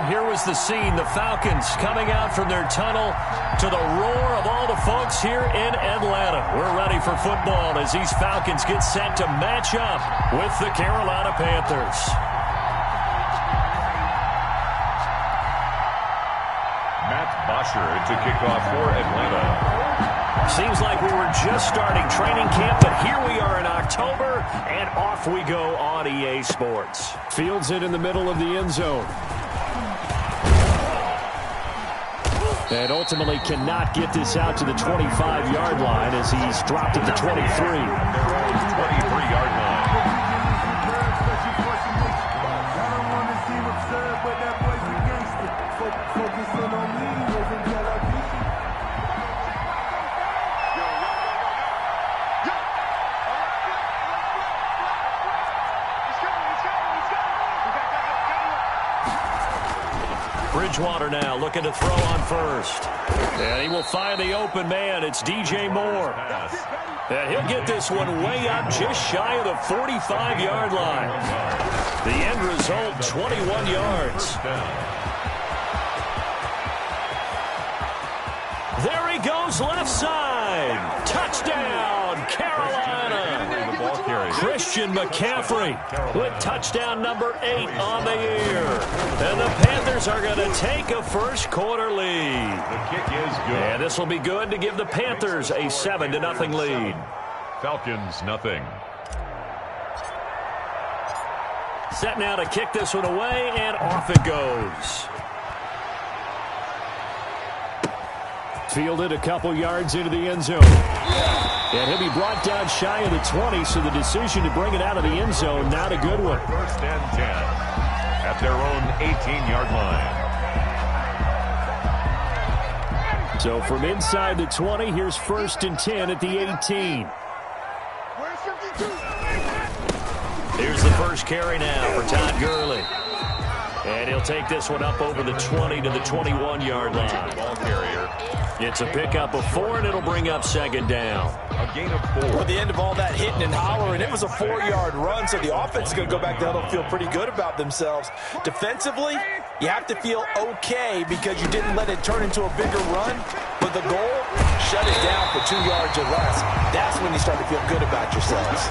here was the scene. The Falcons coming out from their tunnel to the roar of all the folks here in Atlanta. We're ready for football as these Falcons get set to match up with the Carolina Panthers. Matt Bosher to kick off for Atlanta. Seems like we were just starting training camp, but here we are in October, and off we go on EA Sports. Fields it in the middle of the end zone. And ultimately cannot get this out to the 25-yard line as he's dropped at the 23. 23-yard line. Bridgewater now looking to throw on first. And he will find the open man. It's DJ Moore. And he'll get this one way up just shy of the 45-yard line. The end result, 21 yards. There he goes, left side. Touchdown, Carolina. Christian McCaffrey with touchdown number 8 on the year. And the Panthers are going to take a first quarter lead. The kick is good. And this will be good to give the Panthers a 7-0 lead. Falcons, nothing. Set now to kick this one away, and off it goes. Fielded a couple yards into the end zone. And he'll be brought down shy of the 20, so the decision to bring it out of the end zone, not a good one. First and 10 at their own 18-yard line. So from inside the 20, here's first and 10 at the 18. Here's the first carry now for Todd Gurley. And he'll take this one up over the 20 to the 21-yard line. Ball carrier. It's a pickup of 4, and it'll bring up second down. A gain of 4. At the end of all that hitting and hollering, it was a 4-yard run, so the offense is going to go back down and feel pretty good about themselves. Defensively, you have to feel okay because you didn't let it turn into a bigger run, but the goal, shut it down for 2 yards or less. That's when you start to feel good about yourselves.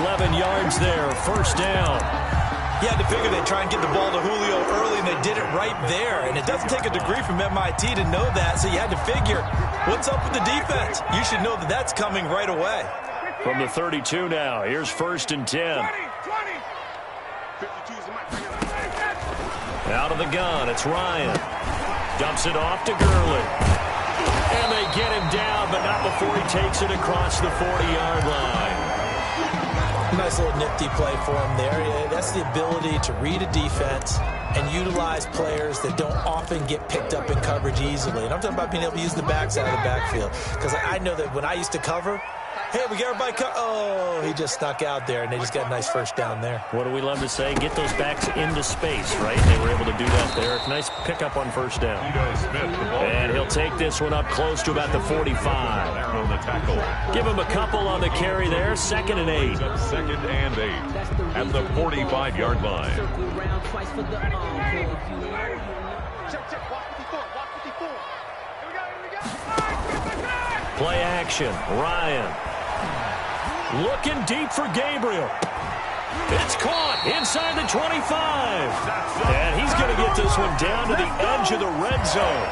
11 yards there, first down. You had to figure they'd try and get the ball to Julio early, and they did it right there. And it doesn't take a degree from MIT to know that, so you had to figure, what's up with the defense? You should know that that's coming right away. From the 32 now, here's first and 10. Out of the gun, it's Ryan. Dumps it off to Gurley. And they get him down, but not before he takes it across the 40-yard line. Nice little nifty play for him there. Yeah, that's the ability to read a defense and utilize players that don't often get picked up in coverage easily. And I'm talking about being able to use the backside of the backfield. Because I know that when I used to cover, hey, we got everybody oh, he just snuck out there, and they just got a nice first down there. What do we love to say? Get those backs into space, right? They were able to do that there. Nice pickup on first down. And he'll take this one up close to about the 45. On the tackle. Give him a couple on the carry there. Second and 8. Second and 8 at the 45-yard line. Play action. Ryan. Looking deep for Gabriel. It's caught inside the 25. And he's going to get this one down to the edge of the red zone.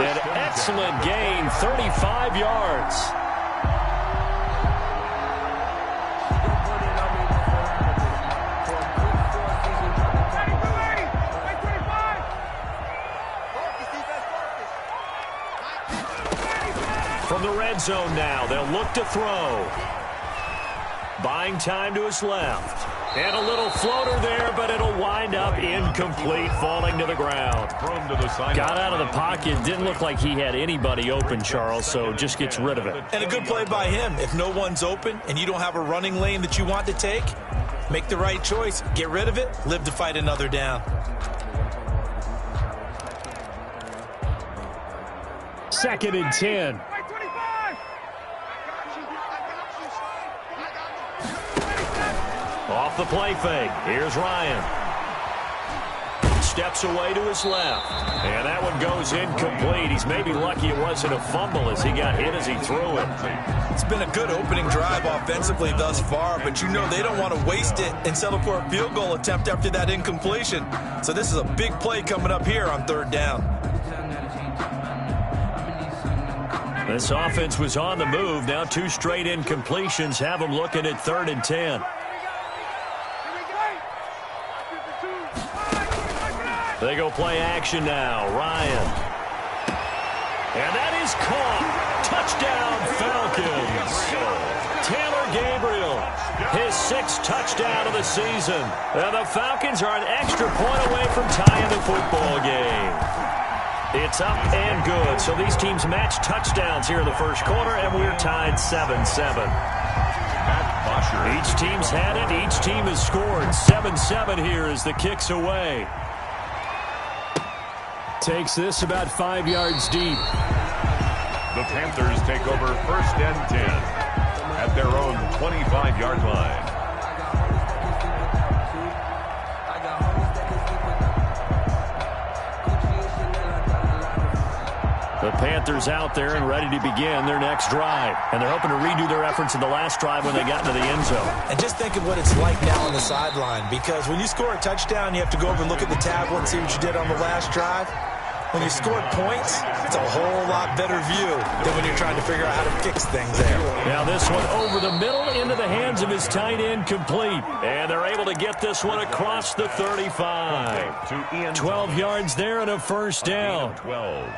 An excellent gain, 35 yards. From the red zone now, they'll look to throw. Buying time to his left. And a little floater there, but it'll wind up incomplete, falling to the ground. Got out of the pocket. Didn't look like he had anybody open, Charles, so just gets rid of it. And a good play by him. If no one's open and you don't have a running lane that you want to take, make the right choice. Get rid of it. Live to fight another down. Second and 10. Off the play fake. Here's Ryan. steps away to his left. And that one goes incomplete. He's maybe lucky it wasn't a fumble as he got hit as he threw it. It's been a good opening drive offensively thus far, but you know they don't want to waste it and settle for a field goal attempt after that incompletion. So this is a big play coming up here on third down. This offense was on the move. Now 2 straight incompletions have them looking at 3rd and 10. They go play action now. Ryan. And that is caught. Touchdown, Falcons. Taylor Gabriel, his 6th touchdown of the season. And the Falcons are an extra point away from tying the football game. It's up and good. So these teams match touchdowns here in the first quarter, and we're tied 7-7. Each team's had it. Each team has scored. 7-7 here as the kick's away. Takes this about 5 yards deep. The Panthers take over 1st and 10 at their own 25-yard line. The Panthers out there and ready to begin their next drive. And they're hoping to redo their efforts in the last drive when they got into the end zone. And just think of what it's like now on the sideline, because when you score a touchdown, you have to go over and look at the tablet and see what you did on the last drive. When you scored points, it's a whole lot better view than when you're trying to figure out how to fix things there. Now this one over the middle into the hands of his tight end, complete. And they're able to get this one across the 35. 12 yards there and a first down. 12.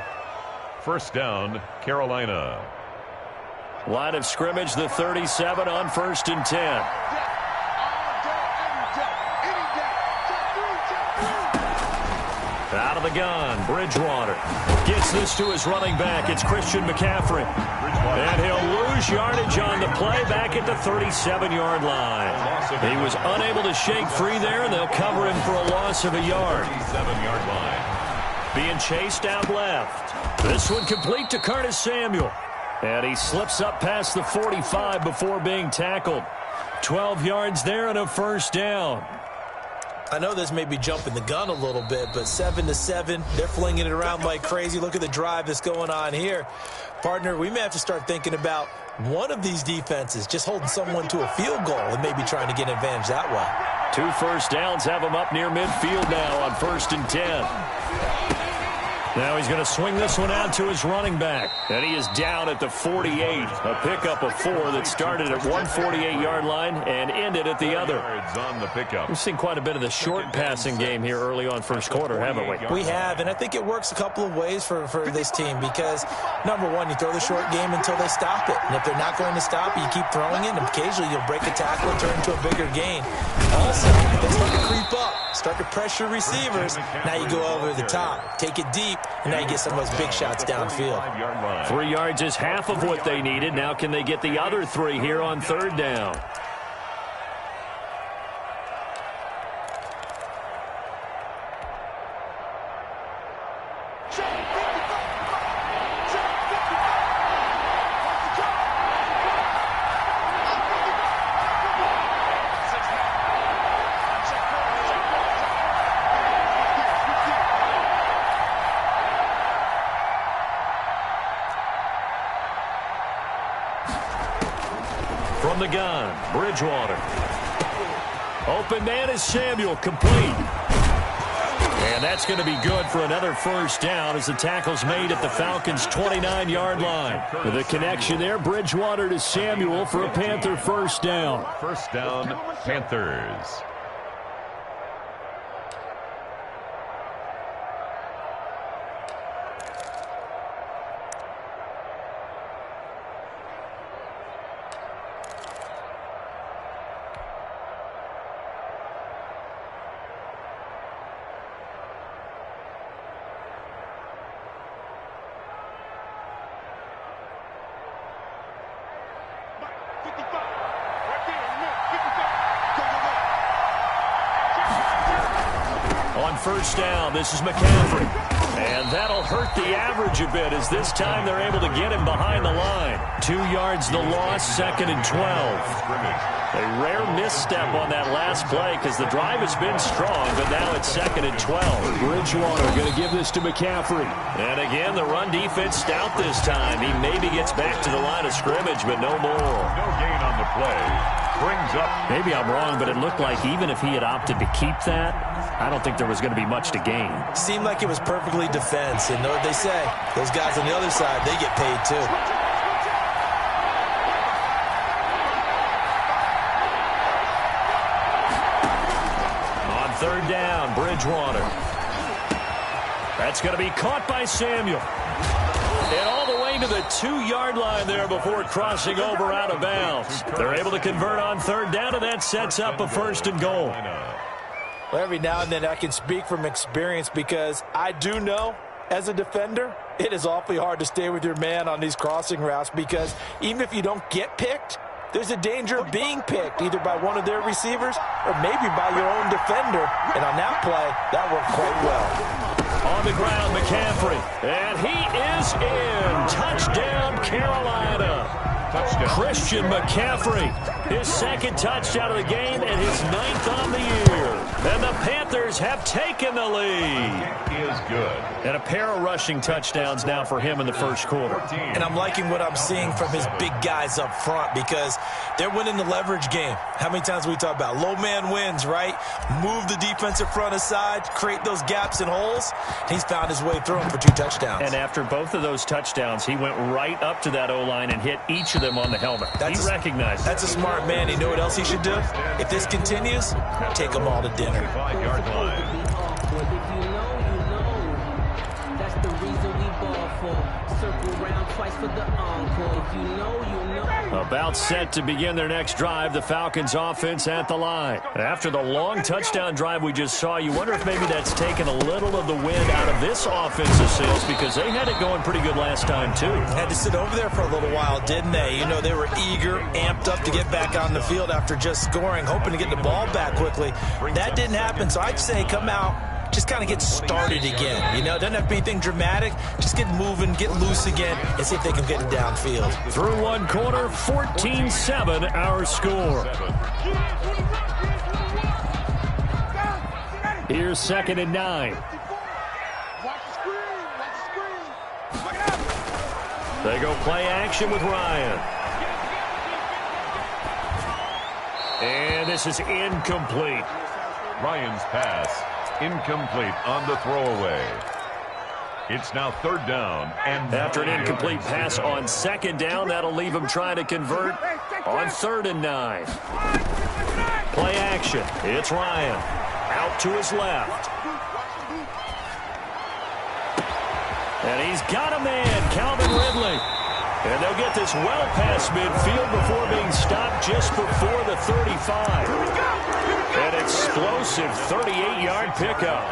First down, Carolina. Line of scrimmage, the 37 on 1st and 10. Out of the gun, Bridgewater gets this to his running back. It's Christian McCaffrey. And he'll lose yardage on the play back at the 37-yard line. He was unable to shake free there, and they'll cover him for a loss of a yard. 37-yard line. Being chased out left. This one complete to Curtis Samuel. And he slips up past the 45 before being tackled. 12 yards there and a first down. I know this may be jumping the gun a little bit, but 7-7, they're flinging it around like crazy. Look at the drive that's going on here. Partner, we may have to start thinking about one of these defenses just holding someone to a field goal and maybe trying to get an advantage that way. 2 first downs have him up near midfield now on 1st and 10. Now he's going to swing this one out to his running back. And he is down at the 48. A pickup of 4 that started at one 48-yard line and ended at the other. On the pickup. We've seen quite a bit of the short passing game here early on first quarter, haven't we? We have, and I think it works a couple of ways for this team because, number one, you throw the short game until they stop it. And if they're not going to stop it, you keep throwing it, and occasionally you'll break a tackle and turn into a bigger gain. Also, if they start to creep up, start to pressure receivers, now you go over the top, take it deep, and now you get some of those big shots downfield. 3 yards is half of what they needed. Now can they get the other 3 here on third down? From the gun, Bridgewater. Open man is Samuel, complete. And that's going to be good for another first down as the tackle's made at the Falcons' 29-yard line. The connection there, Bridgewater to Samuel for a Panther first down. First down, Panthers. On first down, this is McCaffrey. And that'll hurt the average a bit as this time they're able to get him behind the line. 2 yards the loss, 2nd and 12. A rare misstep on that last play because the drive has been strong, but now it's 2nd and 12. Bridgewater going to give this to McCaffrey. And again, the run defense stout this time. He maybe gets back to the line of scrimmage, but no more. No gain on the play. Brings up. Maybe I'm wrong, but it looked like even if he had opted to keep that, I don't think there was going to be much to gain. Seemed like it was perfectly defense. And know what they say? Those guys on the other side, they get paid too. On 3rd down, Bridgewater. That's going to be caught by Samuel. And all the way to the 2-yard line there before crossing over out of bounds. They're able to convert on 3rd down, and that sets up a 1st and goal. Well, every now and then I can speak from experience because I do know, as a defender, it is awfully hard to stay with your man on these crossing routes because even if you don't get picked, there's a danger of being picked either by one of their receivers or maybe by your own defender. And on that play, that worked quite well. On the ground, McCaffrey. And he is in. Touchdown, Carolina. Touchdown. Christian McCaffrey. His 2nd touchdown of the game and his 9th on the year. And the Panthers have taken the lead. It is good. And a pair of rushing touchdowns now for him in the 1st quarter. And I'm liking what I'm seeing from his big guys up front because they're winning the leverage game. How many times we talk about low man wins, right? Move the defensive front aside, create those gaps and holes. He's found his way through them for 2 touchdowns. And after both of those touchdowns, he went right up to that O-line and hit each of them on the helmet. He recognized that's a smart man. You know what else he should do? If this continues, take them all to dinner. 5-yard line. That's the reason we ball for. Circle round twice for the encore. If you know, you know. About set to begin their next drive, the Falcons offense at the line. After the long touchdown drive we just saw, you wonder if maybe that's taken a little of the wind out of this offensive sails because they had it going pretty good last time too. Had to sit over there for a little while, didn't they? You know, they were eager, amped up to get back on the field after just scoring, hoping to get the ball back quickly. That didn't happen, so I'd say come out, just kind of get started again. You know, it doesn't have to be anything dramatic. Just get moving, get loose again, and see if they can get it downfield. Through 1 quarter, 14-7 our score. Here's 2nd and 9. They go play action with Ryan. And this is incomplete. Ryan's pass incomplete on the throwaway. It's now 3rd down. And after an incomplete pass on 2nd down, that'll leave him trying to convert on 3rd and 9. Play action. It's Ryan. Out to his left. And he's got a man, Calvin Ridley. And they'll get this well past midfield before being stopped just before the 35. An explosive 38-yard pickup.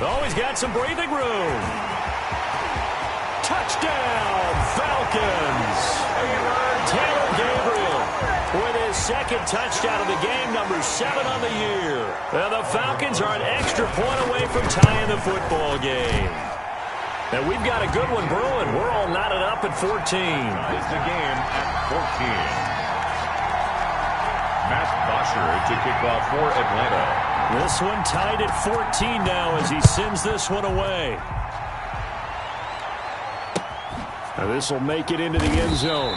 Always got some breathing room. Touchdown, Falcons. Taylor Gabriel with his 2nd touchdown of the game, number 7 on the year. And the Falcons are an extra point away from tying the football game. And we've got a good one brewing. We're all knotted up at 14. It's the game at 14. Matt Bosher to kick off for Atlanta. This one tied at 14 now as he sends this one away. Now this will make it into the end zone.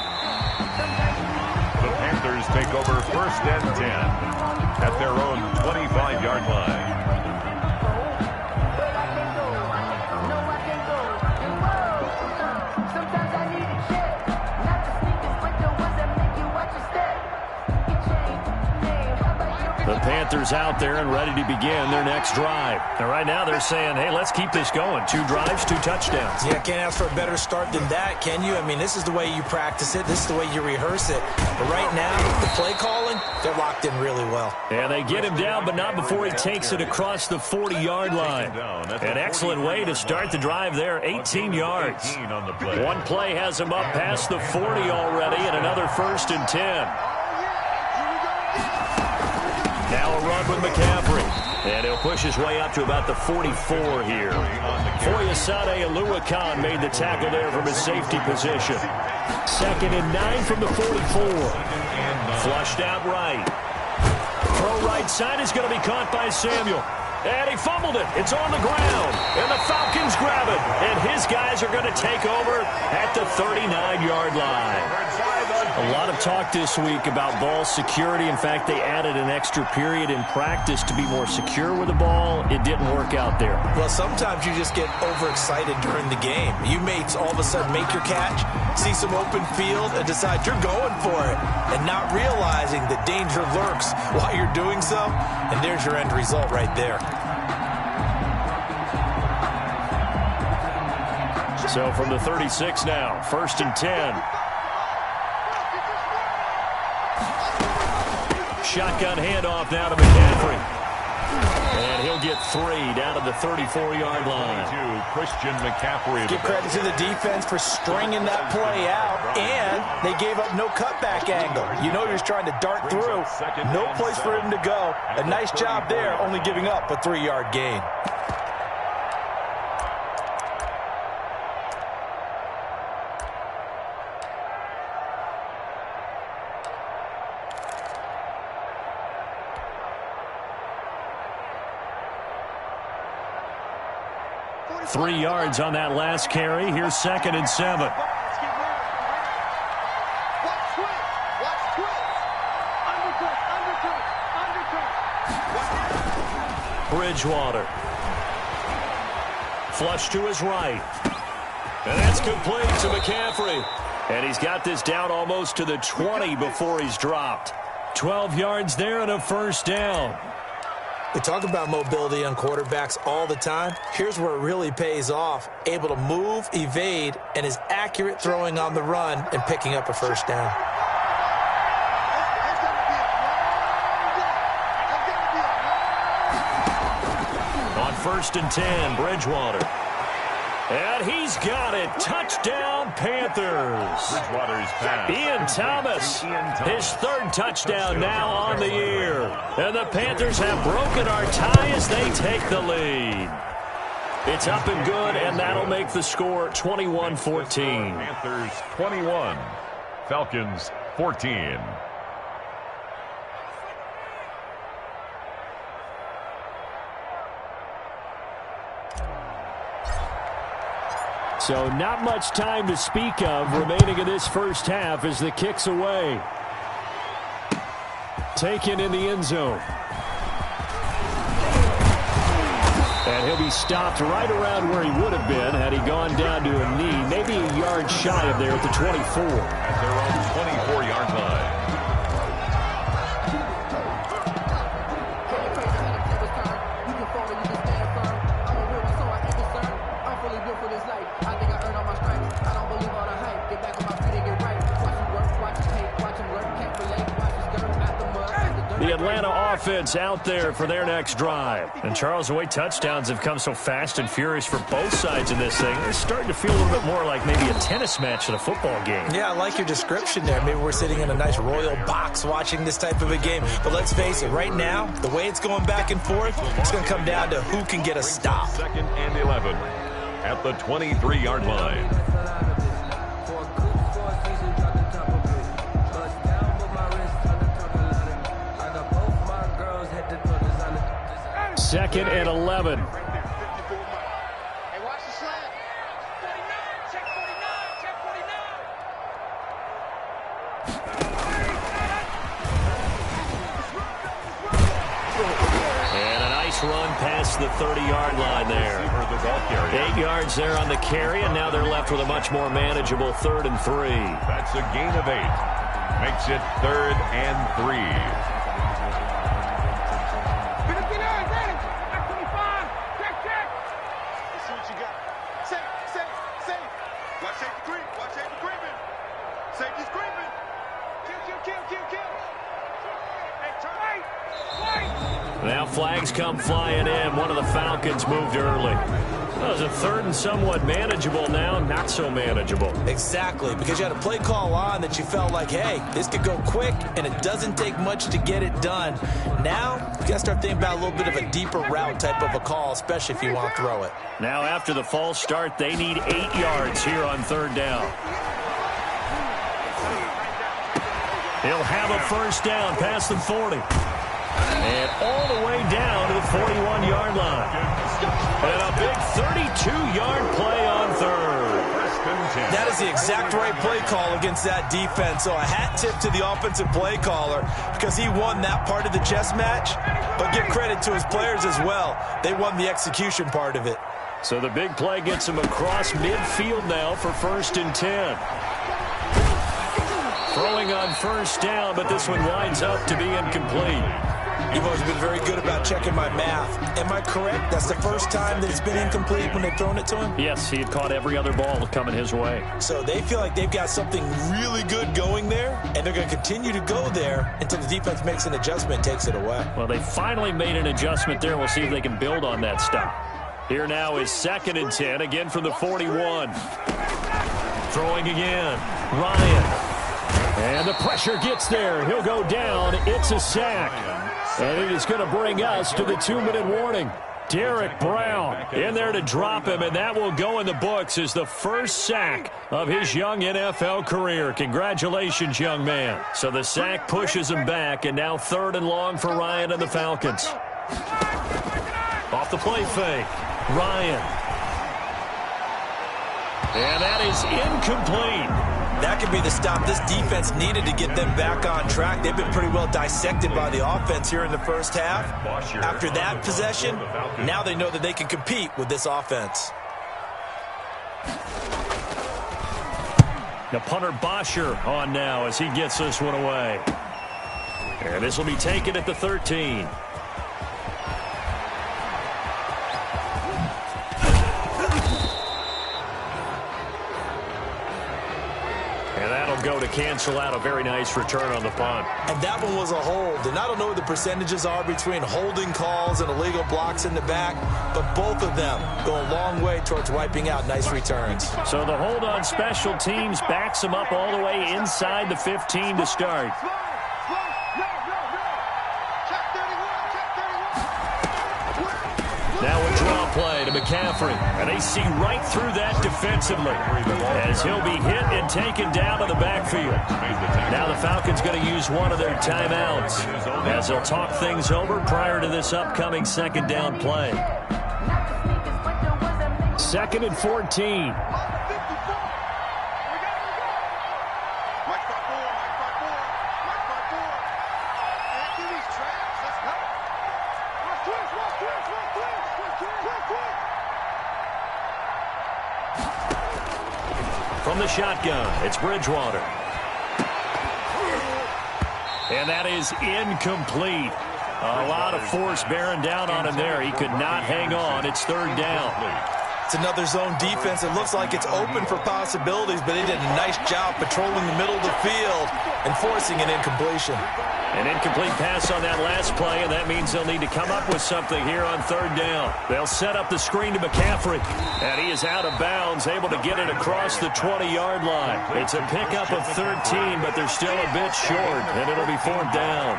The Panthers take over 1st and 10 at their own 25-yard line. The Panthers out there and ready to begin their next drive. And right now they're saying, hey, let's keep this going. 2 drives, 2 touchdowns. Yeah, can't ask for a better start than that, can you? I mean, this is the way you practice it. This is the way you rehearse it. But right now, the play calling, they're locked in really well. And they get him down, but not before he takes it across the 40-yard line. An excellent way to start the drive there, 18 yards. One play has him up past the 40 already, and another 1st and 10. Now a run with McCaffrey. And he'll push his way up to about the 44 here. Foyesade Aluakan made the tackle there from his safety position. 2nd and 9 from the 44. Flushed out right. Throw right side is going to be caught by Samuel. And he fumbled it. It's on the ground. And the Falcons grab it. And his guys are going to take over at the 39-yard line. A lot of talk this week about ball security. In fact, they added an extra period in practice to be more secure with the ball. It didn't work out there. Well, sometimes you just get overexcited during the game. You may all of a sudden make your catch, see some open field, and decide you're going for it, and not realizing the danger lurks while you're doing so. And there's your end result right there. So from the 36 now, 1st and 10. Shotgun handoff now to McCaffrey. And he'll get 3 down to the 34-yard line. Christian McCaffrey. Give credit to the defense for stringing that play out, and they gave up no cutback angle. You know you're just trying to dart through. No place for him to go. A nice job there, only giving up a 3-yard gain. Three yards on that last carry. Here's 2nd and 7. Bridgewater. Flush to his right. And that's complete to McCaffrey. And he's got this down almost to the 20 before he's dropped. 12 yards there and a 1st down. We talk about mobility on quarterbacks all the time. Here's where it really pays off. Able to move, evade, and is accurate throwing on the run and picking up a 1st down. On 1st and 10, Bridgewater. And he's got it. Touchdown, Panthers. Bridgewater's pass. Ian Thomas, his 3rd touchdown now on the year. And the Panthers have broken our tie as they take the lead. It's up and good, and that'll make the score 21-14. Panthers 21, Falcons 14. So not much time to speak of remaining in this 1st half as the kick's away. Taken in the end zone. And he'll be stopped right around where he would have been had he gone down to a knee, maybe a yard shy of there at the 24. At their own 24-yard line. The Atlanta offense out there for their next drive. And Charles, the way touchdowns have come so fast and furious for both sides in this thing, it's starting to feel a little bit more like maybe a tennis match than a football game. Yeah, I like your description there. Maybe we're sitting in a nice royal box watching this type of a game. But let's face it, right now, the way it's going back and forth, it's going to come down to who can get a stop. 2nd and 11 at the 23-yard line. 2nd and 11. Hey, watch the slant. 49, check 49, check 49. And a nice run past the 30-yard line there. 8 yards there on the carry, and now they're left with a much more manageable 3rd and 3. That's a gain of 8. Makes it 3rd and 3. Now flags come flying in. One of the Falcons moved early. Well, it was a third and somewhat manageable, now not so manageable. Exactly, because you had a play call on that you felt like, hey, this could go quick, and it doesn't take much to get it done. Now, you got to start thinking about a little bit of a deeper route type of a call, especially if you want to throw it. Now, after the false start, they need 8 yards here on third down. He'll have a first down past the 40. And all the way down to the 41-yard line. And a big 32-yard play on third. That is the exact right play call against that defense. So a hat tip to the offensive play caller because he won that part of the chess match. But give credit to his players as well. They won the execution part of it. So the big play gets him across midfield now for 1st and 10. Throwing on first down, but this one winds up to be incomplete. You've always been very good about checking my math. Am I correct? That's the first time that it's been incomplete when they've thrown it to him? Yes, he had caught every other ball coming his way. So they feel like they've got something really good going there, and they're going to continue to go there until the defense makes an adjustment and takes it away. Well, they finally made an adjustment there. We'll see if they can build on that stop. Here now is 2nd and 10, again from the 41. Throwing again. Ryan. And the pressure gets there. He'll go down. It's a sack. And it is going to bring us to the 2-minute warning. Derek Brown in there to drop him, and that will go in the books as the first sack of his young NFL career. Congratulations, young man. So the sack pushes him back, and now 3rd and long for Ryan and the Falcons. Off the play fake. Ryan. And that is incomplete. That could be the stop this defense needed to get them back on track. They've been pretty well dissected by the offense here in the first half. After that possession, now they know that they can compete with this offense. The punter Bosher on now as he gets this one away. And this will be taken at the 13. Go to cancel out a very nice return on the punt. And that one was a hold. And I don't know what the percentages are between holding calls and illegal blocks in the back, but both of them go a long way towards wiping out nice returns. So the hold on special teams backs them up all the way inside the 15 to start. Now a draw play to McCaffrey. And they see right through that defensively as he'll be hit and taken down to the backfield. Now the Falcons going to use one of their timeouts as they'll talk things over prior to this upcoming 2nd down play. 2nd and 14. From the shotgun, it's Bridgewater. And that is incomplete. A lot of force bearing down on him there. He could not hang on. It's 3rd down. It's another zone defense. It looks like it's open for possibilities, but they did a nice job patrolling the middle of the field and forcing an incompletion. An incomplete pass on that last play, and that means they'll need to come up with something here on 3rd down. They'll set up the screen to McCaffrey, and he is out of bounds, able to get it across the 20-yard line. It's a pickup of 13, but they're still a bit short, and it'll be 4th down.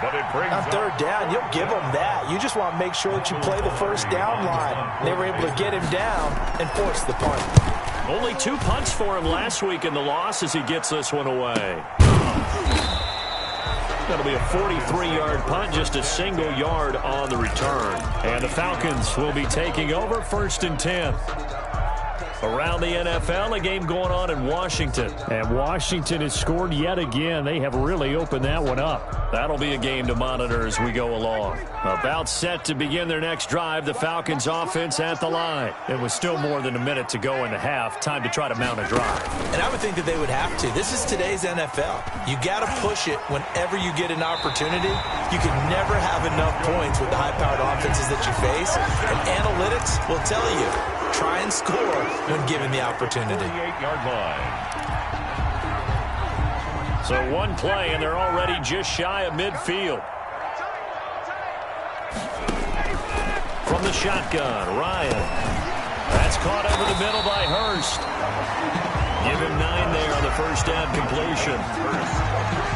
But it brings on 3rd down, you'll give them that. You just want to make sure that you play the first down line. They were able to get him down and force the punt. Only 2 punts for him last week in the loss as he gets this one away. That'll be a 43-yard punt, just a single yard on the return. And the Falcons will be taking over 1st and 10. Around the NFL, a game going on in Washington. And Washington has scored yet again. They have really opened that one up. That'll be a game to monitor as we go along. About set to begin their next drive, the Falcons offense at the line. It was still more than a minute to go in the half. Time to try to mount a drive. And I would think that they would have to. This is today's NFL. You got to push it whenever you get an opportunity. You can never have enough points with the high-powered offenses that you face. And analytics will tell you, try and score when given the opportunity. 48-yard line. So one play, and they're already just shy of midfield. From the shotgun, Ryan. That's caught over the middle by Hurst. Give him 9 there on the first down completion.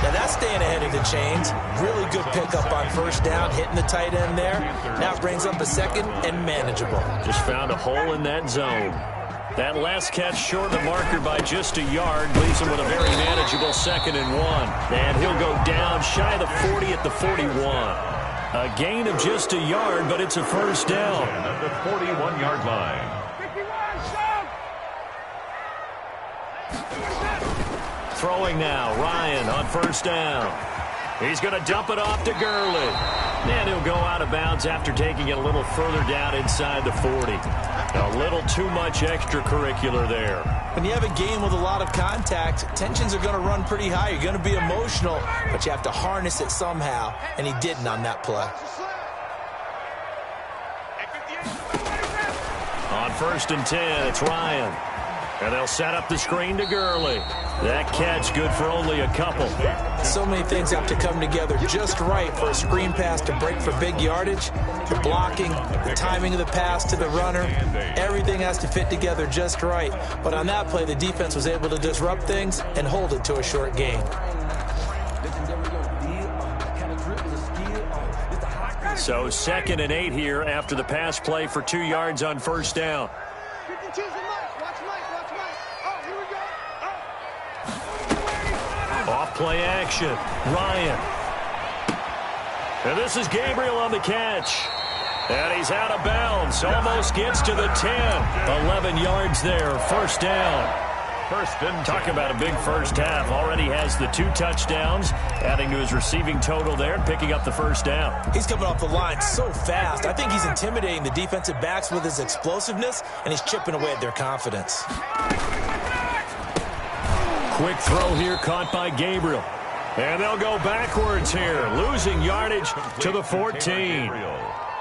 Now that's staying ahead of the chains. Really good pickup on first down, hitting the tight end there. Now brings up a second and manageable. Just found a hole in that zone. That last catch short of the marker by just a yard leaves him with a very manageable 2nd and 1. And he'll go down shy of the 40 at the 41. A gain of just a yard, but it's a first down. At the 41-yard line. Throwing now, Ryan on first down. He's going to dump it off to Gurley. And he'll go out of bounds after taking it a little further down inside the 40. A little too much extracurricular there. When you have a game with a lot of contact, tensions are going to run pretty high. You're going to be emotional, but you have to harness it somehow, and he didn't on that play. On 1st and 10, it's Ryan. And they'll set up the screen to Gurley. That catch good for only a couple. So many things have to come together just right for a screen pass to break for big yardage. The blocking, the timing of the pass to the runner, everything has to fit together just right. But on that play, the defense was able to disrupt things and hold it to a short gain. So 2nd and 8 here after the pass play for 2 yards on first down. Off play action, Ryan. And this is Gabriel on the catch. And he's out of bounds, almost gets to the 10. 11 yards there, first down. Talk about a big first half. Already has the 2 touchdowns, adding to his receiving total there and picking up the first down. He's coming off the line so fast. I think he's intimidating the defensive backs with his explosiveness, and he's chipping away at their confidence. Quick throw here caught by Gabriel. And they'll go backwards here, losing yardage to the 14.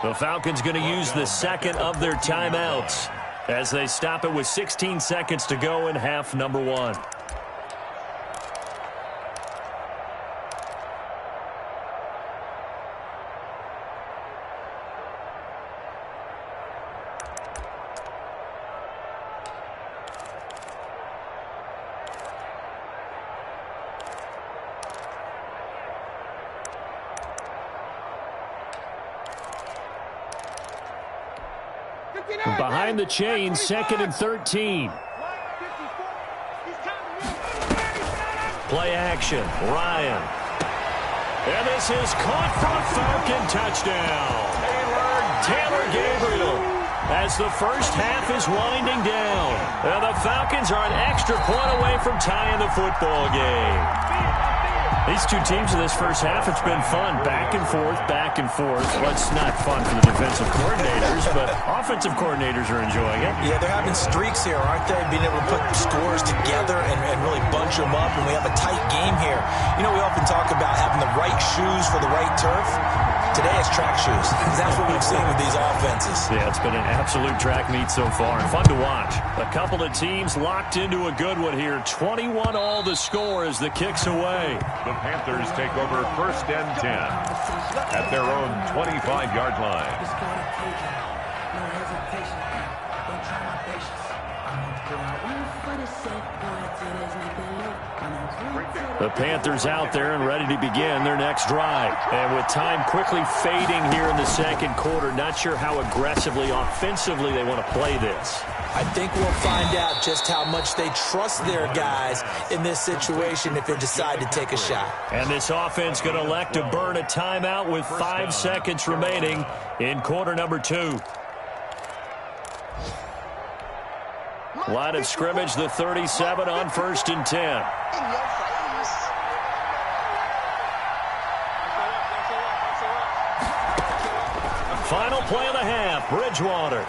The Falcons going to use the 2nd of their timeouts as they stop it with 16 seconds to go in half number 1. Behind the chain, 2nd and 13. Play action, Ryan. And this is caught for a Falcon touchdown. Taylor Gabriel, as the first half is winding down. And the Falcons are an extra point away from tying the football game. These 2 teams in this first half, it's been fun. Back and forth, back and forth. Well, it's not fun for the defensive coordinators, but offensive coordinators are enjoying it. Yeah, they're having streaks here, aren't they? Being able to put scores together and really bunch them up, and we have a tight game here. You know, we often talk about having the right shoes for the right turf. Today it's track shoes. That's what we've seen with these offenses. Yeah, it's been an absolute track meet so far, and fun to watch. A couple of teams locked into a good one here. 21 all the score as the kick's away. The Panthers take over 1st and 10 at their own 25-yard line. The Panthers out there and ready to begin their next drive. And with time quickly fading here in the 2nd quarter, not sure how aggressively, offensively they want to play this. I think we'll find out just how much they trust their guys in this situation if they decide to take a shot. And this offense going to elect to burn a timeout with 5 seconds remaining in quarter number 2. Line of scrimmage, the 37 on 1st and 10. Final play of the half, Bridgewater.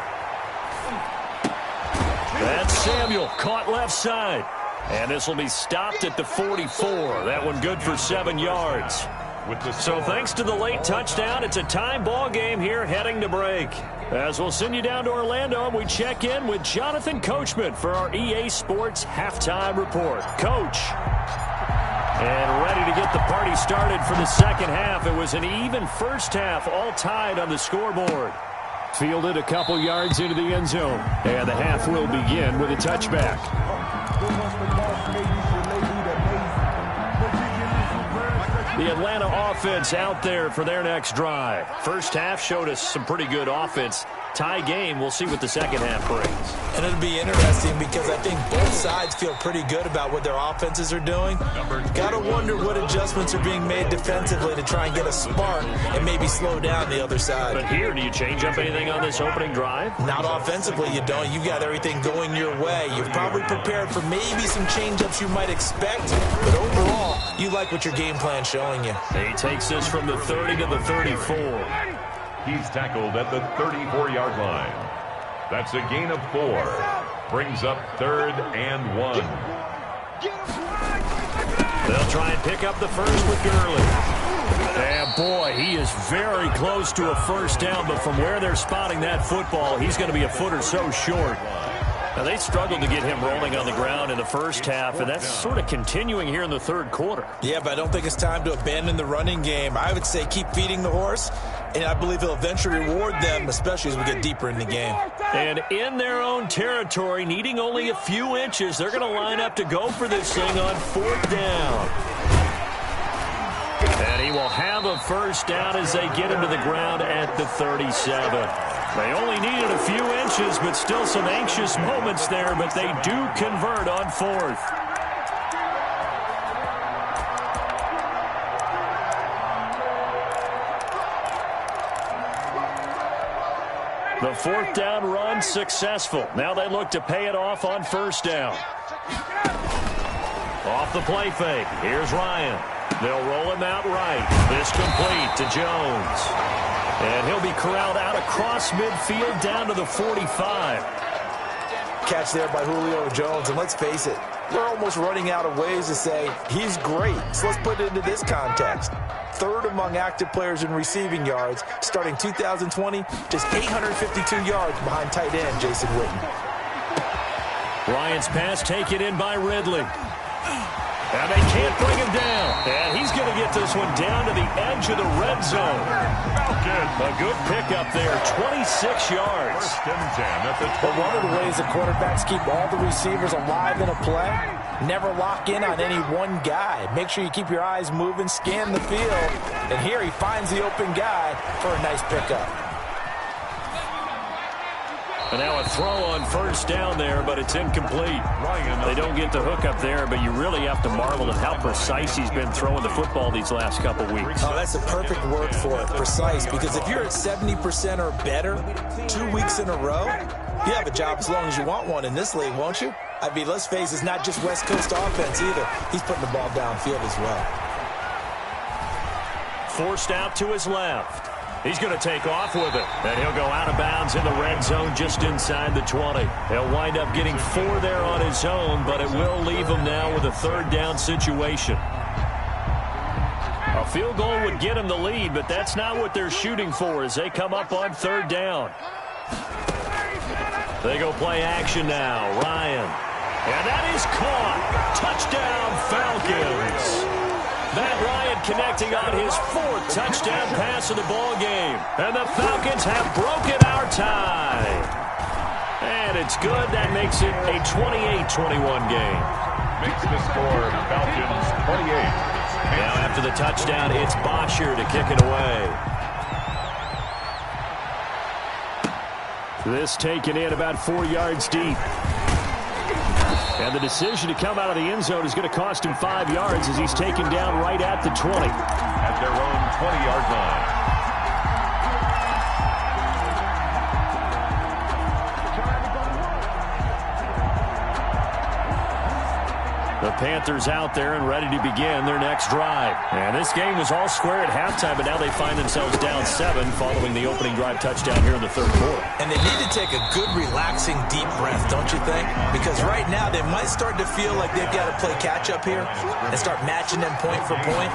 That's Samuel, caught left side. And this will be stopped at the 44. That one good for 7 yards. So thanks to the late touchdown, it's a time ball game here heading to break. As we'll send you down to Orlando, and we check in with Jonathan Coachman for our EA Sports Halftime Report. Coach. And ready to get the party started for the second half. It was an even first half, all tied on the scoreboard. Fielded a couple yards into the end zone. And the half will begin with a touchback. The Atlanta offense out there for their next drive. First half showed us some pretty good offense. Tie game. We'll see what the second half brings. And it'll be interesting because I think both sides feel pretty good about what their offenses are doing. Got to wonder what adjustments are being made defensively to try and get a spark and maybe slow down the other side. But here, do you change up anything on this opening drive? Not offensively, you don't. You've got everything going your way. You've probably prepared for maybe some change-ups you might expect, but overall, you like what your game plan's showing you. He takes this from the 30 to the 34. He's tackled at the 34-yard line. That's a gain of 4. Brings up 3rd and 1. They'll try and pick up the first with Gurley. And boy, he is very close to a first down, but from where they're spotting that football, he's going to be a foot or so short. Now, they struggled to get him rolling on the ground in the first half, and that's sort of continuing here in the third quarter. Yeah, but I don't think it's time to abandon the running game. I would say keep feeding the horse, and I believe he'll eventually reward them, especially as we get deeper in the game. And in their own territory, needing only a few inches, they're going to line up to go for this thing on 4th down. And he will have a first down as they get him to the ground at the 37. They only needed a few inches, but still some anxious moments there, but they do convert on 4th. The 4th down run successful. Now they look to pay it off on 1st down. Off the play fake. Here's Ryan. They'll roll him out right. This complete to Jones. And he'll be corralled out across midfield down to the 45. Catch there by Julio Jones. And let's face it, we're almost running out of ways to say he's great. So let's put it into this context. 3rd among active players in receiving yards, starting 2020, just 852 yards behind tight end Jason Witten. Ryan's pass taken in by Ridley. And they can't bring him down. And he's going to get this one down to the edge of the red zone. A good pickup there, 26 yards. 1st and 10 at the 20. But one of the ways the quarterbacks keep all the receivers alive in a play, never lock in on any one guy. Make sure you keep your eyes moving, scan the field. And here he finds the open guy for a nice pickup. And now a throw on 1st down there, but it's incomplete. They don't get the hook up there, but you really have to marvel at how precise he's been throwing the football these last couple weeks. Oh, that's the perfect word for it, precise, because if you're at 70% or better 2 weeks in a row, you have a job as long as you want one in this league, won't you? I mean, let's face it, it's not just West Coast offense either. He's putting the ball downfield as well. Forced out to his left. He's going to take off with it, and he'll go out of bounds in the red zone just inside the 20. He'll wind up getting 4 there on his own, but it will leave him now with a 3rd down situation. A field goal would get him the lead, but that's not what they're shooting for as they come up on 3rd down. They go play action now. Ryan. And that is caught. Touchdown, Falcons. Matt Ryan connecting on his 4th touchdown pass of the ball game. And the Falcons have broken our tie. And it's good. That makes it a 28-21 game. Makes the score Falcons 28. Now after the touchdown, it's Bosher to kick it away. This taken in about 4 yards deep. And the decision to come out of the end zone is going to cost him 5 yards as he's taken down right at the 20. At their own 20-yard line. The Panthers out there and ready to begin their next drive. And this game was all square at halftime, but now they find themselves down 7 following the opening drive touchdown here in the 3rd quarter. And they need to take a good, relaxing, deep breath, don't you think? Because right now they might start to feel like they've got to play catch-up here and start matching them point for point.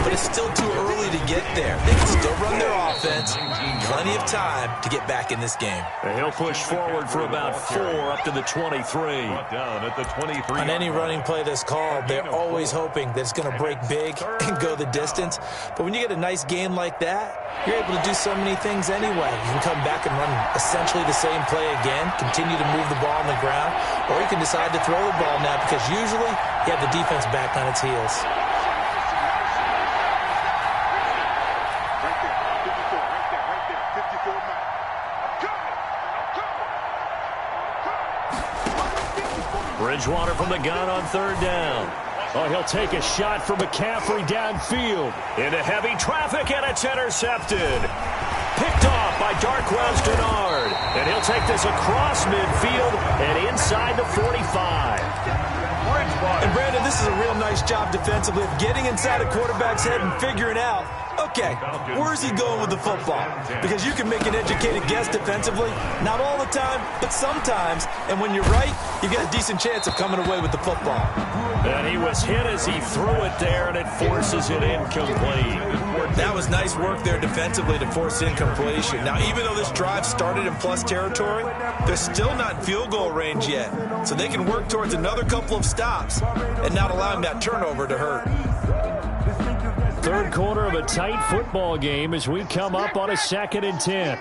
But it's still too early to get there. They can still run their offense. Plenty of time to get back in this game. And he'll push forward for about 4 up to the 23. Down at the 23. On any running play this just called. They're always hoping that it's going to break big and go the distance. But when you get a nice game like that, you're able to do so many things anyway. You can come back and run essentially the same play again, continue to move the ball on the ground, or you can decide to throw the ball now because usually you have the defense back on its heels. Bridgewater from the gun on third down. Oh, he'll take a shot from McCaffrey downfield. Into heavy traffic, and it's intercepted. Picked off by Darquez Dennard. And he'll take this across midfield and inside the 45. And Brandon, this is a real nice job defensively of getting inside a quarterback's head and figuring out, okay, where's he going with the football? Because you can make an educated guess defensively, not all the time, but sometimes. And when you're right, you've got a decent chance of coming away with the football. And he was hit as he threw it there, and it forces it incomplete. That was nice work there defensively to force incompletion. Now, even though this drive started in plus territory, they're still not in field goal range yet. So they can work towards another couple of stops and not allowing that turnover to hurt. Third quarter of a tight football game as we come up on a 2nd and 10.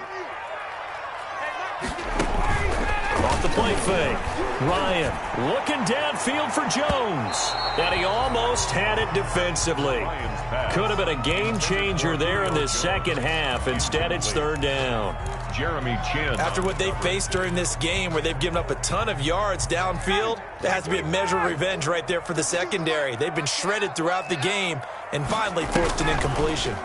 Off the play fake. Ryan looking downfield for Jones. And he almost had it defensively. Could have been a game changer there in this second half. Instead, it's third down. Jeremy Chin. After what they faced during this game where they've given up a ton of yards downfield, there has to be a measure of revenge right there for the secondary. They've been shredded throughout the game and finally forced an incompletion.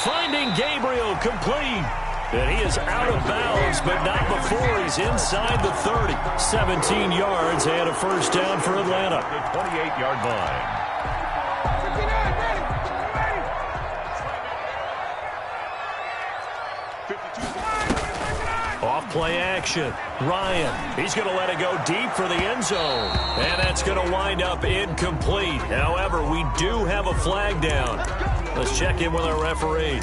Finding Gabriel complete. And he is out of bounds, but not before he's inside the 30. 17 yards and a first down for Atlanta. The 28-yard line. Off play action. Ryan, he's going to let it go deep for the end zone. And that's going to wind up incomplete. However, we do have a flag down. Let's check in with our referee.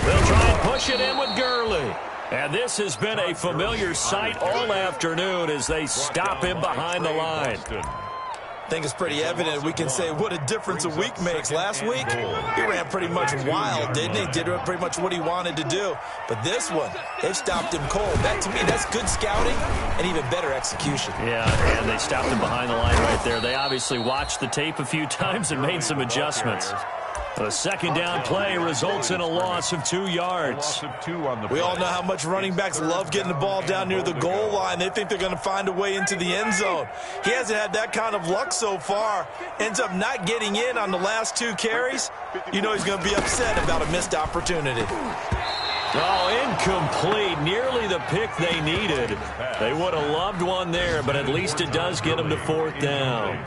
They'll try and push it in with Gurley. And this has been a familiar sight all afternoon as they stop him behind the line. I think it's pretty evident. We can say what a difference a week makes. Last week, he ran pretty much wild, didn't he? Did pretty much what he wanted to do. But this one, they've stopped him cold. That, to me, that's good scouting and even better execution. Yeah, and they stopped him behind the line right there. They obviously watched the tape a few times and made some adjustments. The second down play results in a loss of 2 yards. We all know how much running backs love getting the ball down near the goal line. They think they're going to find a way into the end zone. He hasn't had that kind of luck so far. Ends up not getting in on the last 2 carries. You know he's going to be upset about a missed opportunity. Oh, incomplete. Nearly the pick they needed. They would have loved one there, but at least it does get them to 4th down.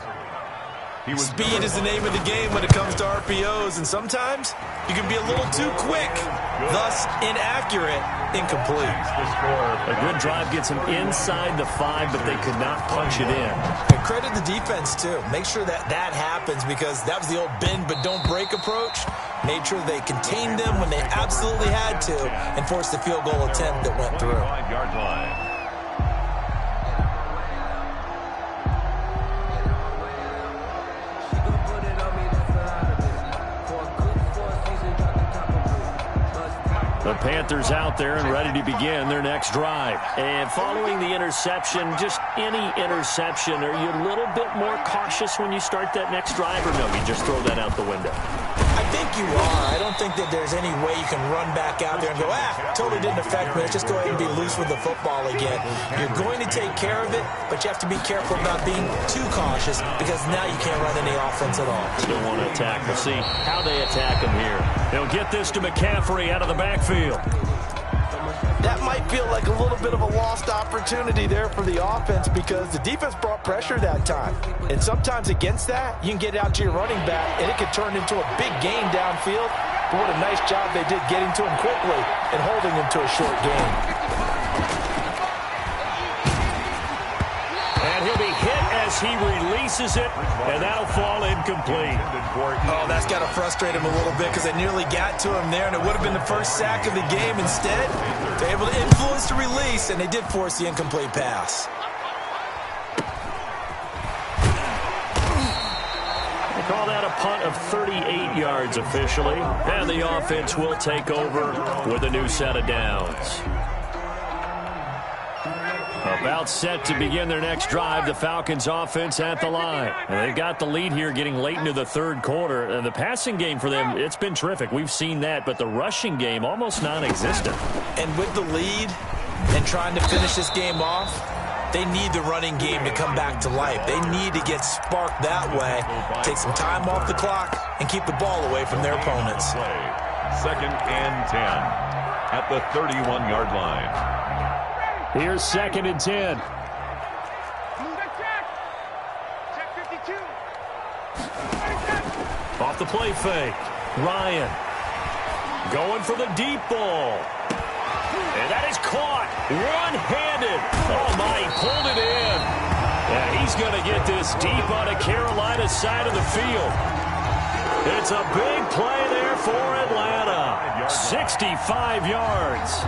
Speed is the name of the game when it comes to RPOs, and sometimes you can be a little too quick, thus inaccurate, incomplete. A good drive gets them inside the 5, but they could not punch it in. And credit the defense, too. Make sure that happens because that was the old bend but don't break approach. Made sure they contained them when they absolutely had to and forced the field goal attempt that went through. 5-yard line. The Panthers out there and ready to begin their next drive. And following the interception, just any interception, are you a little bit more cautious when you start that next drive, or no, you just throw that out the window? I think you are. I don't think that there's any way you can run back out there and go, totally didn't affect me. Let's just go ahead and be loose with the football again. You're going to take care of it, but you have to be careful about being too cautious because now you can't run any offense at all. Still want to attack. We'll see how they attack him here. They'll get this to McCaffrey out of the backfield. That might feel like a little bit of a lost opportunity there for the offense because the defense brought pressure that time. And sometimes against that, you can get out to your running back, and it could turn into a big gain downfield. But what a nice job they did getting to him quickly and holding him to a short gain. And he'll be hit as as he releases it, and that'll fall incomplete. Oh, that's got to frustrate him a little bit because they nearly got to him there, and it would have been the first sack of the game. Instead, they're able to influence the release, and they did force the incomplete pass. Call that a punt of 38 yards officially, and the offense will take over with a new set of downs. About set to begin their next drive, the Falcons offense at the line. And they've got the lead here getting late into the third quarter. And the passing game for them, it's been terrific. We've seen that, but the rushing game almost non-existent. And with the lead and trying to finish this game off, they need the running game to come back to life. They need to get sparked that way, take some time off the clock, and keep the ball away from their opponents. 2nd and 10 at the 31-yard line. Here's 2nd and 10. Check 52. Off the play fake. Ryan going for the deep ball. And that is caught one-handed. Oh, my, he pulled it in. And he's going to get this deep on the Carolina side of the field. It's a big play there for Atlanta. 65 yards.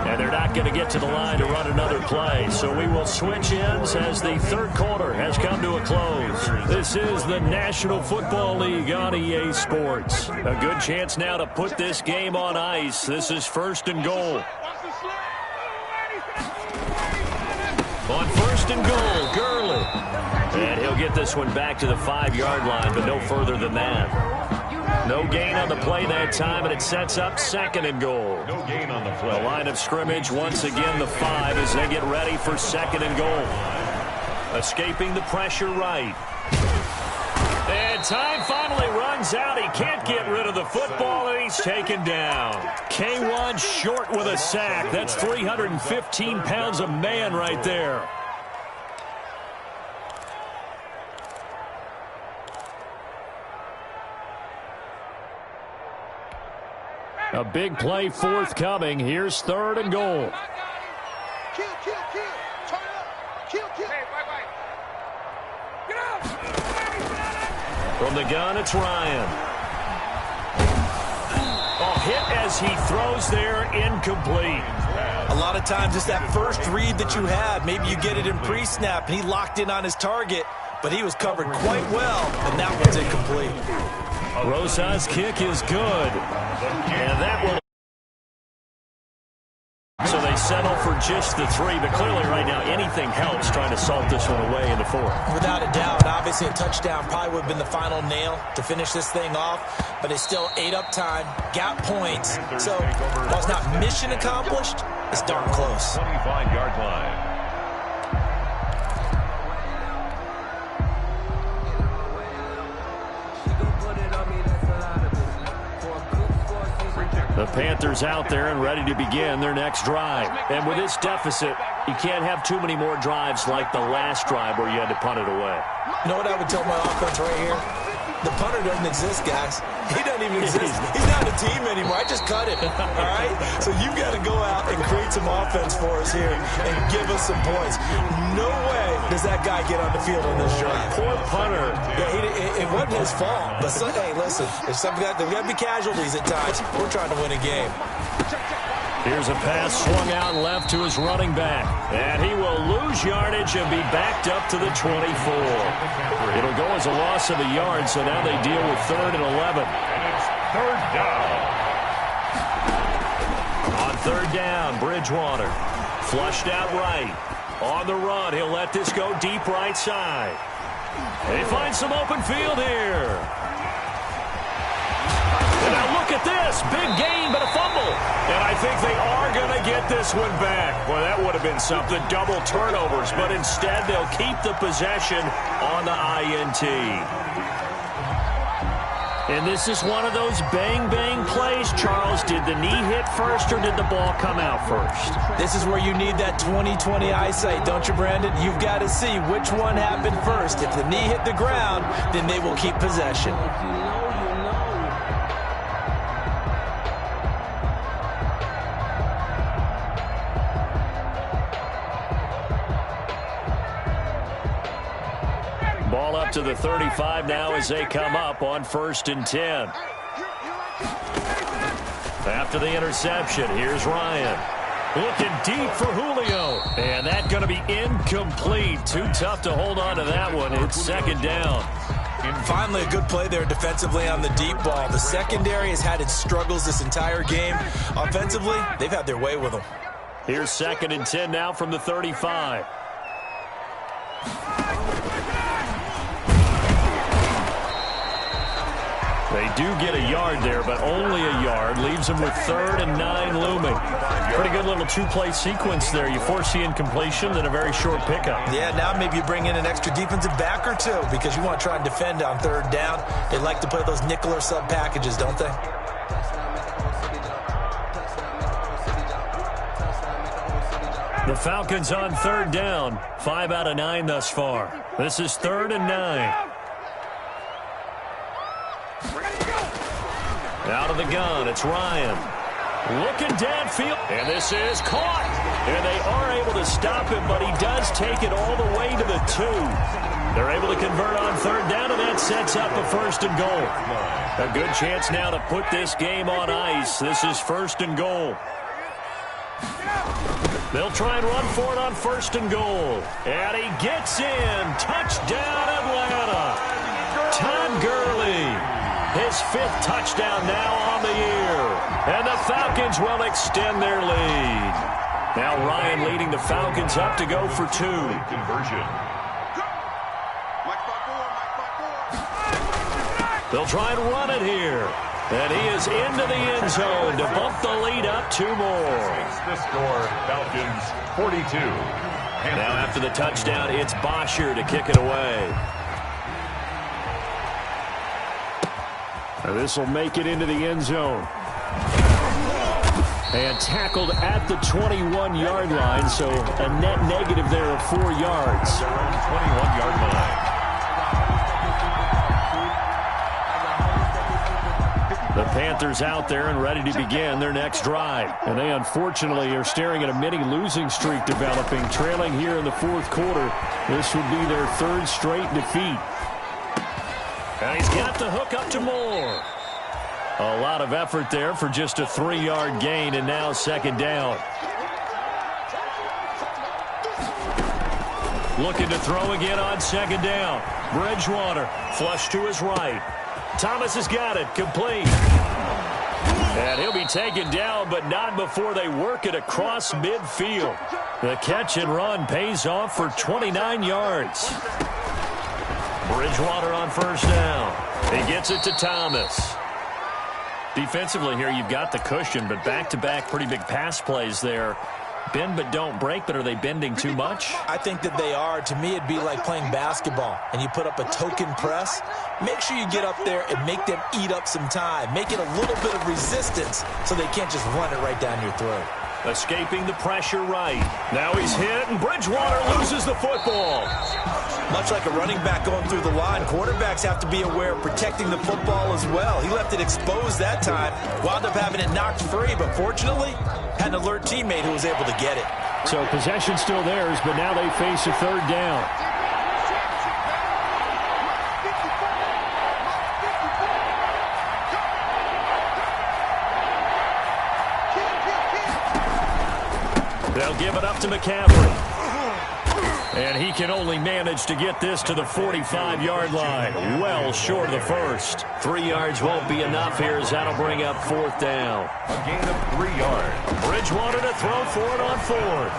And they're not going to get to the line to run another play. So we will switch ends as the third quarter has come to a close. This is the National Football League on EA Sports. A good chance now to put this game on ice. This is 1st and goal. On 1st and goal, Gurley. And he'll get this one back to the 5-yard line, but no further than that. No gain on the play that time, and it sets up 2nd and goal. No gain on the play. The line of scrimmage, once again, the 5 as they get ready for 2nd and goal. Escaping the pressure right. And time finally runs out. He can't get rid of the football, and he's taken down. K1 short with a sack. That's 315 pounds of man right there. A big play forthcoming. Here's 3rd and goal. Kill. Turn it up. Kill. Hey, bye. Get up. From the gun, it's Ryan. Oh, hit as he throws there, incomplete. A lot of times it's that first read that you have. Maybe you get it in pre-snap, and he locked in on his target, but he was covered quite well, and that one's incomplete. Rosa's kick is good. And that will... So they settle for just the 3, but clearly right now anything helps trying to salt this one away in the 4th. Without a doubt, obviously a touchdown probably would have been the final nail to finish this thing off, but it's still ate up time, got points. So while it's not mission accomplished, it's darn close. 25-yard line. The Panthers out there and ready to begin their next drive. And with this deficit, you can't have too many more drives like the last drive where you had to punt it away. You know what I would tell my offense right here? The punter doesn't exist, guys. He doesn't even exist. He's not a team anymore. I just cut him, all right? So you've got to go out and create some offense for us here and give us some points. No way does that guy get on the field on this drive. Poor punter. Yeah, it wasn't his fault. But, hey, listen, if something there's got to be casualties at times. We're trying to win a game. Here's a pass swung out left to his running back. And he will lose yardage and be backed up to the 24. It'll go as a loss of a yard, so now they deal with 3rd and 11. And it's 3rd down. On 3rd down, Bridgewater. Flushed out right. On the run, he'll let this go deep right side. And he finds some open field here. And now look at this. Big gain, but a fumble. And I think they are going to get this one back. Boy, that would have been something. Double turnovers. But instead, they'll keep the possession on the INT. And this is one of those bang-bang plays, Charles. Did the knee hit first or did the ball come out first? This is where you need that 20/20 eyesight, don't you, Brandon? You've got to see which one happened first. If the knee hit the ground, then they will keep possession. ball up to the 35 now as they come up on 1st and 10. After the interception, here's Ryan. Looking deep for Julio. And that's going to be incomplete. Too tough to hold on to that one. It's 2nd down. Finally, a good play there defensively on the deep ball. The secondary has had its struggles this entire game. Offensively, they've had their way with them. Here's 2nd and 10 now from the 35. They do get a yard there, but only a yard. Leaves them with 3rd and 9 looming. Pretty good little two-play sequence there. You force the incompletion, then a very short pickup. Yeah, now maybe you bring in an extra defensive back or two because you want to try and defend on 3rd down. They like to play those nickel or sub packages, don't they? The Falcons on 3rd down. 5 out of 9 thus far. This is 3rd and 9. Out of the gun, it's Ryan. Looking downfield, and this is caught. And they are able to stop him, but he does take it all the way to the 2. They're able to convert on 3rd down, and that sets up a 1st and goal. A good chance now to put this game on ice. This is 1st and goal. They'll try and run for it on 1st and goal. And he gets in. Touchdown, Atlanta. Todd Gurley. His 5th touchdown now on the year. And the Falcons will extend their lead. Now Ryan leading the Falcons up to go for 2. Conversion. They'll try and run it here. And he is into the end zone to bump the lead up 2 more. The score, Falcons 42. Now after the touchdown, it's Bosher to kick it away. This will make it into the end zone. And tackled at the 21-yard line, so a net negative there of 4 yards. 21-yard line. The Panthers out there and ready to begin their next drive. And they unfortunately are staring at a mini losing streak developing, trailing here in the 4th quarter. This would be their 3rd straight defeat. And he's got the hook up to Moore. A lot of effort there for just a 3-yard gain, and now 2nd down. Looking to throw again on 2nd down. Bridgewater, flush to his right. Thomas has got it, complete. And he'll be taken down, but not before they work it across midfield. The catch and run pays off for 29 yards. Bridgewater on 1st down. He gets it to Thomas. Defensively here, you've got the cushion, but back-to-back pretty big pass plays there. Bend but don't break, but are they bending too much? I think that they are. To me, it'd be like playing basketball, and you put up a token press. Make sure you get up there and make them eat up some time. Make it a little bit of resistance so they can't just run it right down your throat. Escaping the pressure right. Now he's hit, and Bridgewater loses the football. Much like a running back going through the line, quarterbacks have to be aware of protecting the football as well. He left it exposed that time, wound up having it knocked free, but fortunately, had an alert teammate who was able to get it. So possession still theirs, but now they face a 3rd down. They'll give it up to McCaffrey. And he can only manage to get this to the 45-yard line. Well short of the 1st. 3 yards won't be enough here as that'll bring up 4th down. A gain of 3 yards. Bridgewater to throw for it on 4th.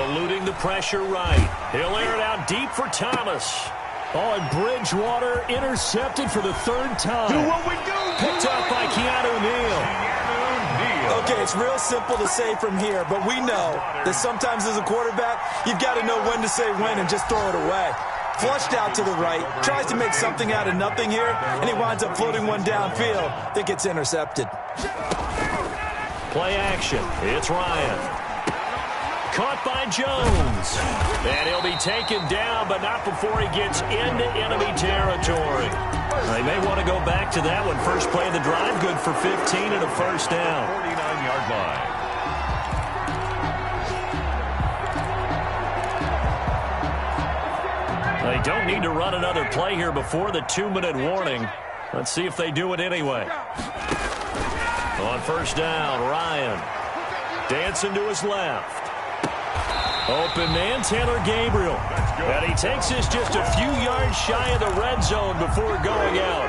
Eluding the pressure right. He'll air it out deep for Thomas. Oh, and Bridgewater intercepted for the 3rd time. Do what we do. Picked up by Keanu Neal. Okay, it's real simple to say from here, but we know that sometimes as a quarterback, you've got to know when to say when and just throw it away. Flushed out to the right, tries to make something out of nothing here, and he winds up floating one downfield that gets intercepted. Play action. It's Ryan. Caught by Jones. And he'll be taken down, but not before he gets into enemy territory. They may want to go back to that one. First play of the drive, good for 15 and a 1st down. 49-yard line. They don't need to run another play here before the 2-minute warning. Let's see if they do it anyway. On first down, Ryan dancing to his left. Open man, Taylor Gabriel. And he takes this just a few yards shy of the red zone before going out.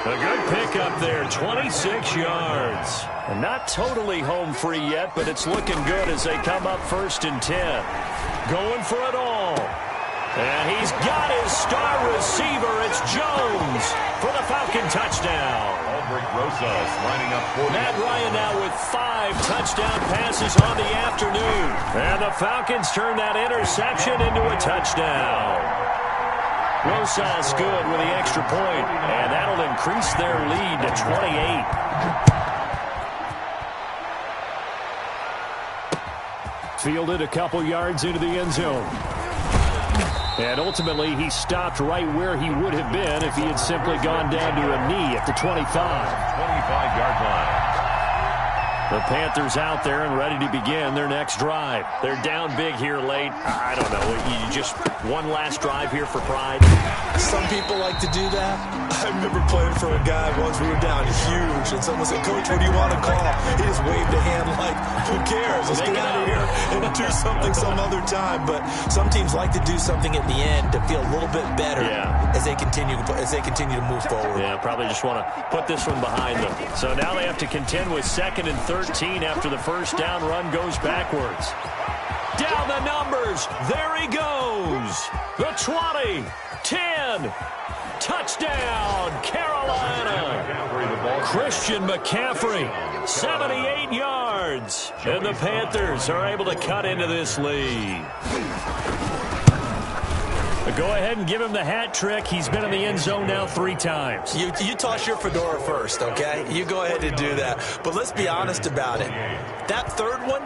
A good pickup there, 26 yards. And not totally home free yet, but it's looking good as they come up 1st and 10. Going for it all. And he's got his star receiver. It's Jones for the Falcon touchdown. Rosas lining up for Matt Ryan now with 5 touchdown passes on the afternoon. And the Falcons turn that interception into a touchdown. Rosas good with the extra point, and that'll increase their lead to 28. Fielded a couple yards into the end zone. And ultimately, he stopped right where he would have been if he had simply gone down to a knee at the 25. 25-yard line. The Panthers out there and ready to begin their next drive. They're down big here late. I don't know. You just one last drive here for pride. Some people like to do that. I remember playing for a guy once. We were down huge, and someone said, "Coach, what do you want to call?" He just waved a hand like, "Who cares? Let's get out of here and do something some other time." But some teams like to do something at the end to feel a little bit better as they continue to move forward. Yeah, probably just want to put this one behind them. So now they have to contend with 2nd and 13 after the first down run goes backwards. Down the numbers. There he goes. The 20, 10. Touchdown, Carolina. Christian McCaffrey, 78 yards. And the Panthers are able to cut into this lead. Go ahead and give him the hat trick. He's been in the end zone now 3 times. You toss your fedora first, okay? You go ahead and do that. But let's be honest about it. That third one,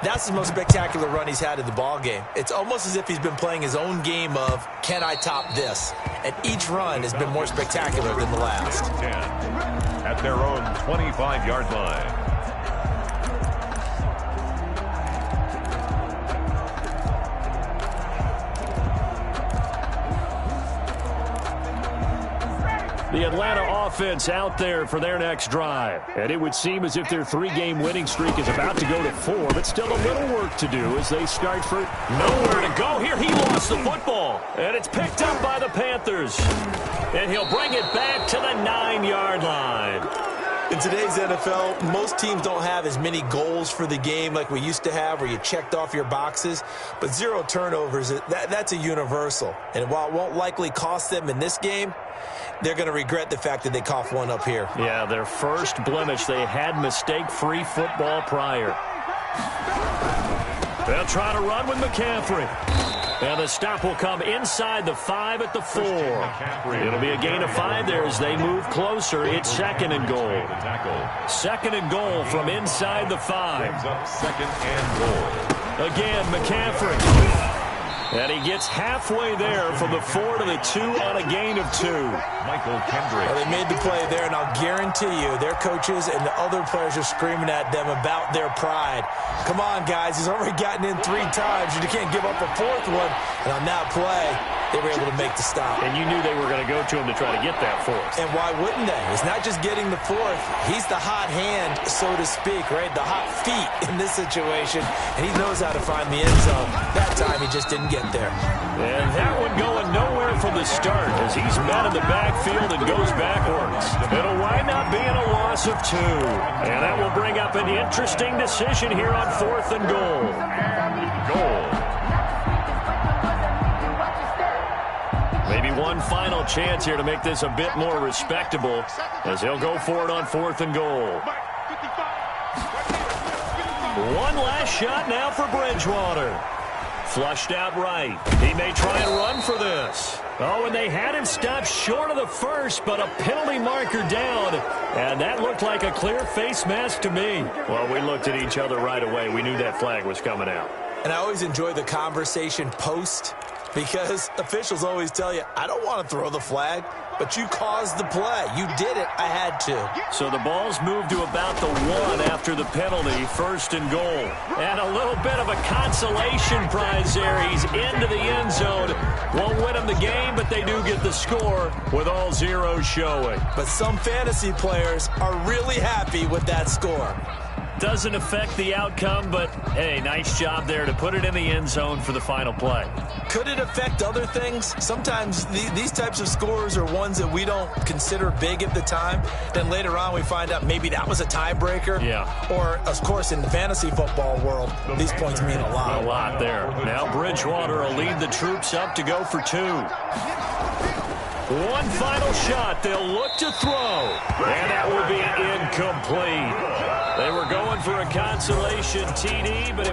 that's the most spectacular run he's had in the ball game. It's almost as if he's been playing his own game of, can I top this? And each run has been more spectacular than the last. 10 at their own 25-yard line. The Atlanta offense out there for their next drive. And it would seem as if their 3-game winning streak is about to go to 4, but still a little work to do as they start for nowhere to go. Here he lost the football, and it's picked up by the Panthers. And he'll bring it back to the 9-yard line. In today's NFL, most teams don't have as many goals for the game like we used to have where you checked off your boxes. But 0 turnovers, that's a universal. And while it won't likely cost them in this game, they're going to regret the fact that they coughed one up here. Yeah, their first blemish. They had mistake-free football prior. They'll try to run with McCaffrey. And the stop will come inside the 5 at the 4. It'll be a gain of 5 there as they move closer. It's 2nd and goal. 2nd and goal from inside the 5. 2nd and goal. Again, McCaffrey. And he gets halfway there from the 4 to the 2 on a gain of 2. Michael Kendrick. Well, they made the play there, and I'll guarantee you their coaches and the other players are screaming at them about their pride. Come on, guys. He's already gotten in 3 times. You can't give up a 4th one. And on that play, they were able to make the stop. And you knew they were going to go to him to try to get that 4th. And why wouldn't they? It's not just getting the 4th. He's the hot hand, so to speak, right? The hot feet in this situation. And he knows how to find the end zone. That time, he just didn't get there. And that one going nowhere from the start as he's met in the backfield and goes backwards. It'll wind up being a loss of 2. And that will bring up an interesting decision here on 4th and goal. Maybe one final chance here to make this a bit more respectable as he'll go for it on 4th and goal. One last shot now for Bridgewater. Flushed out right. He may try and run for this. Oh, and they had him stopped short of the first, but a penalty marker down. And that looked like a clear face mask to me. Well, we looked at each other right away. We knew that flag was coming out. And I always enjoy the conversation post Because officials always tell you, I don't want to throw the flag, but you caused the play. You did it. I had to. So the ball's moved to about the 1 after the penalty, 1st and goal. And a little bit of a consolation prize there. He's into the end zone. Won't win him the game, but they do get the score with all zeros showing. But some fantasy players are really happy with that score. Doesn't affect the outcome, but, hey, nice job there to put it in the end zone for the final play. Could it affect other things? Sometimes these types of scores are ones that we don't consider big at the time. Then later on we find out maybe that was a tiebreaker. Yeah. Or, of course, in the fantasy football world, these points mean a lot. A lot there. Now Bridgewater will lead the troops up to go for 2. One final shot. They'll look to throw. And that will be incomplete. They were going for a consolation TD, but